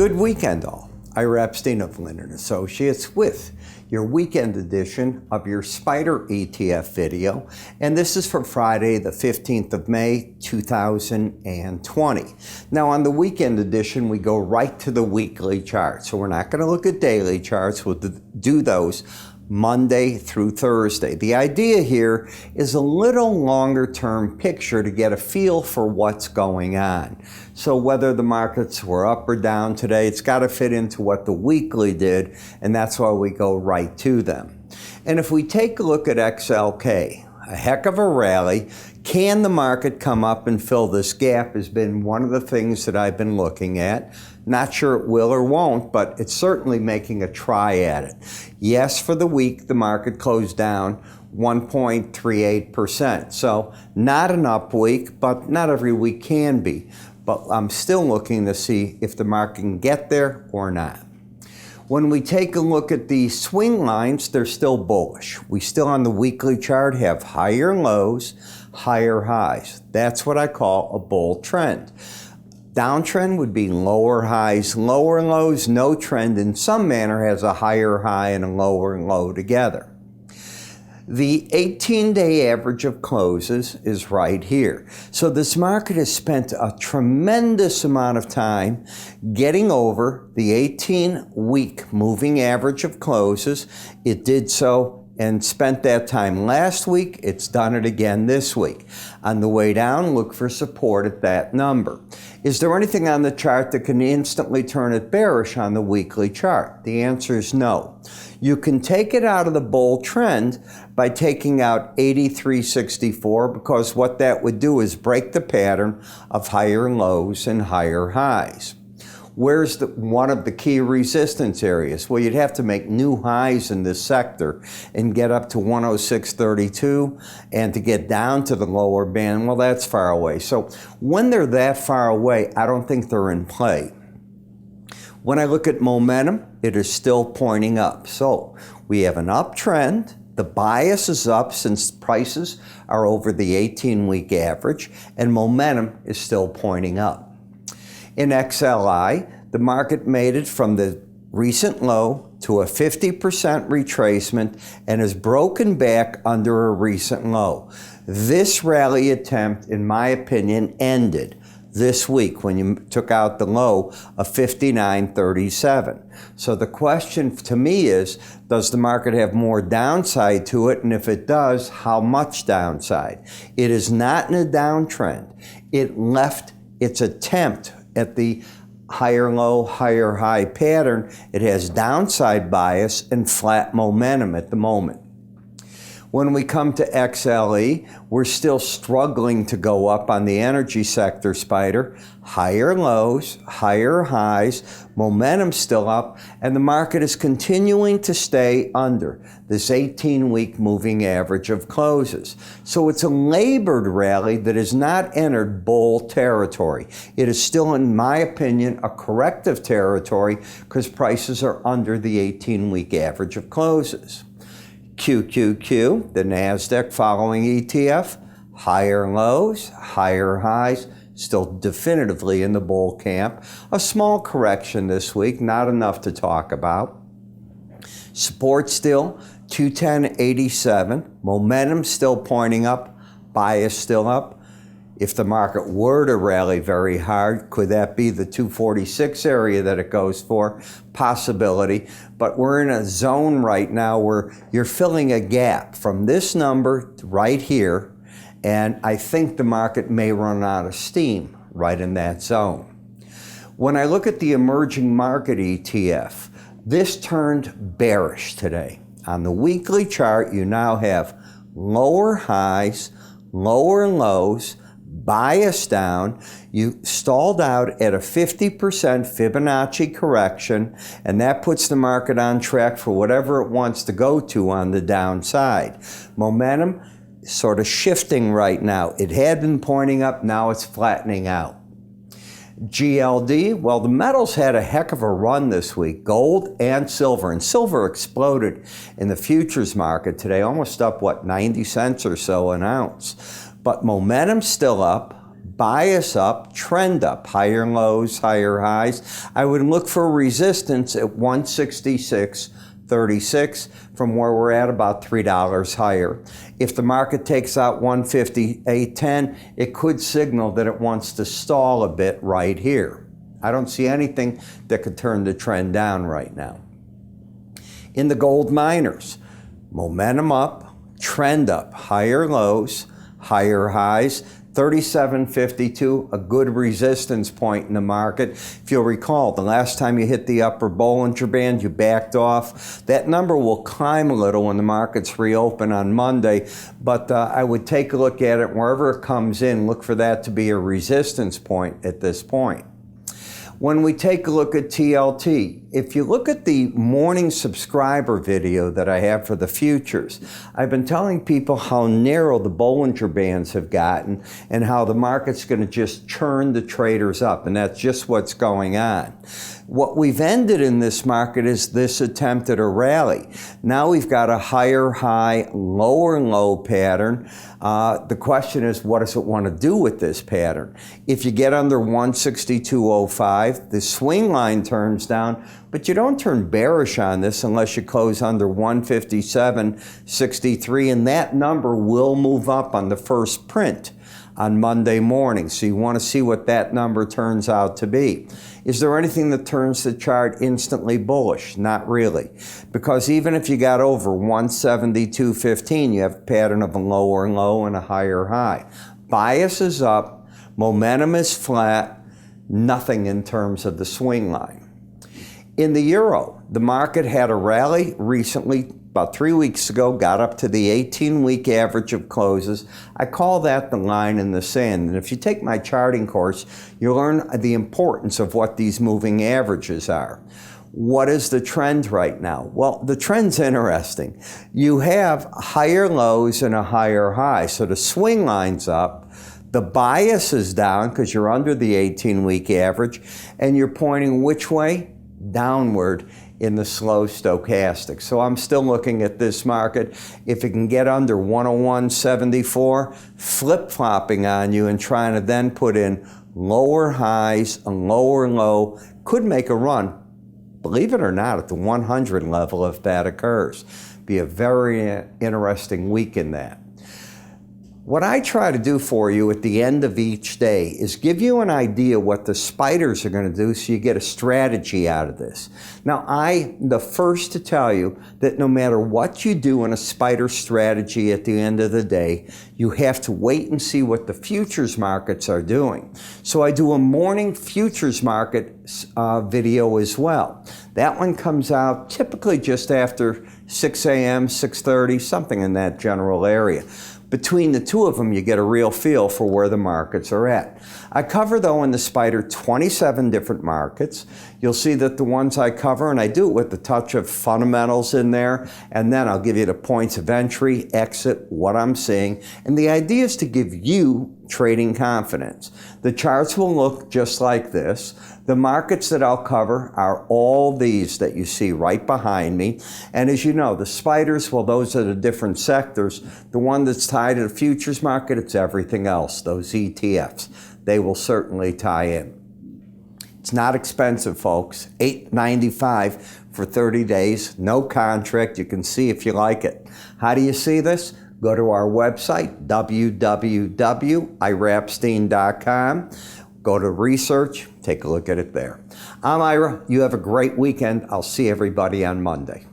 Good weekend all. Ira Epstein of Linn & Associates with your weekend edition of your SPDR ETF video, and this is for Friday the 15th of May 2020. Now on the weekend edition we go right to the weekly chart, so we're not going to look at daily charts. We'll do those Monday through Thursday. The idea here is a little longer term picture to get a feel for what's going on. So whether the markets were up or down today, it's got to fit into what the weekly did, and that's why we go right to them. And if we take a look at XLK, a heck of a rally. Can the market come up and fill this gap has been one of the things that I've been looking at. Not sure it will or won't, but it's certainly making a try at it. Yes, for the week, the market closed down 1.38%. So not an up week, but not every week can be. But I'm still looking to see if the market can get there or not. When we take a look at the swing lines, they're still bullish. We still on the weekly chart have higher lows, higher highs. That's what I call a bull trend. Downtrend would be lower highs, lower lows. No trend in some manner has a higher high and a lower low together. The 18-day average of closes is right here. So this market has spent a tremendous amount of time getting over the 18-week moving average of closes. It did so and spent that time last week. It's done it again this week. On the way down, look for support at that number. Is there anything on the chart that can instantly turn it bearish on the weekly chart? The answer is no. You can take it out of the bull trend by taking out 83.64, because what that would do is break the pattern of higher lows and higher highs. Where's one of the key resistance areas? Well, you'd have to make new highs in this sector and get up to 106.32, and to get down to the lower band, well, that's far away. So when they're that far away, I don't think they're in play. When I look at momentum, it is still pointing up. So we have an uptrend. The bias is up since prices are over the 18-week average, and momentum is still pointing up. In XLI, the market made it from the recent low to a 50% retracement and has broken back under a recent low. This rally attempt, in my opinion, ended this week when you took out the low of 59.37. So the question to me is, does the market have more downside to it? And if it does, how much downside? It is not in a downtrend. It left its attempt at the higher low, higher high pattern. It has downside bias and flat momentum at the moment. When we come to XLE, we're still struggling to go up on the energy sector, SPDR. Higher lows, higher highs, momentum still up, and the market is continuing to stay under this 18-week moving average of closes. So it's a labored rally that has not entered bull territory. It is still, in my opinion, a corrective territory because prices are under the 18-week average of closes. QQQ, the NASDAQ following ETF, higher lows, higher highs, still definitively in the bull camp. A small correction this week, not enough to talk about. Support still 210.87, momentum still pointing up, bias still up. If the market were to rally very hard, could that be the 246 area that it goes for? Possibility. But we're in a zone right now where you're filling a gap from this number to right here, and I think the market may run out of steam right in that zone. When I look at the emerging market ETF, this turned bearish today. On the weekly chart, you now have lower highs, lower lows, bias down. You stalled out at a 50% Fibonacci correction, and that puts the market on track for whatever it wants to go to on the downside. Momentum sort of shifting right now. It had been pointing up, now it's flattening out. GLD, well, the metals had a heck of a run this week, gold and silver exploded in the futures market today, almost up, 90 cents or so an ounce. But momentum still up, bias up, trend up, higher lows, higher highs. I would look for resistance at 166.36 from where we're at, about $3 higher. If the market takes out 158.10, it could signal that it wants to stall a bit right here. I don't see anything that could turn the trend down right now. In the gold miners, momentum up, trend up, higher lows, higher highs, 37.52, a good resistance point in the market. If you'll recall, the last time you hit the upper Bollinger Band, you backed off. That number will climb a little when the markets reopen on Monday, but I would take a look at it wherever it comes in, look for that to be a resistance point at this point. When we take a look at TLT, if you look at the morning subscriber video that I have for the futures, I've been telling people how narrow the Bollinger Bands have gotten and how the market's going to just churn the traders up, and that's just what's going on. What we've ended in this market is this attempt at a rally. Now we've got a higher high, lower low pattern. The question is, what does it want to do with this pattern? If you get under 162.05, the swing line turns down, but you don't turn bearish on this unless you close under 157.63, and that number will move up on the first print on Monday morning. So you want to see what that number turns out to be. Is there anything that turns the chart instantly bullish? Not really. Because even if you got over 172.15, you have a pattern of a lower low and a higher high. Bias is up, momentum is flat, nothing in terms of the swing line. In the euro, the market had a rally recently, about 3 weeks ago, got up to the 18-week average of closes. I call that the line in the sand. And if you take my charting course, you'll learn the importance of what these moving averages are. What is the trend right now? Well, the trend's interesting. You have higher lows and a higher high. So the swing line's up. The bias is down because you're under the 18-week average. And you're pointing which way? Downward in the slow stochastic. So I'm still looking at this market. If it can get under 101.74, flip-flopping on you and trying to then put in lower highs, a lower low, could make a run, believe it or not, at the 100 level if that occurs. Be a very interesting week in that. What I try to do for you at the end of each day is give you an idea what the spiders are going to do so you get a strategy out of this. Now, I'm the first to tell you that no matter what you do in a spider strategy at the end of the day, you have to wait and see what the futures markets are doing. So I do a morning futures market video as well. That one comes out typically just after 6 a.m., 6:30, something in that general area. Between the two of them, you get a real feel for where the markets are at. I cover, though, in the Spider 27 different markets. You'll see that the ones I cover, and I do it with a touch of fundamentals in there, and then I'll give you the points of entry, exit, what I'm seeing. And the idea is to give you trading confidence. The charts will look just like this. The markets that I'll cover are all these that you see right behind me. And as you know, the spiders, well, those are the different sectors. The one that's tied to the futures market, it's everything else, those ETFs. They will certainly tie in. It's not expensive, folks. $8.95 for 30 days, no contract. You can see if you like it. How do you see this? Go to our website, www.iraepstein.com. Go to research, take a look at it there. I'm Ira. You have a great weekend. I'll see everybody on Monday.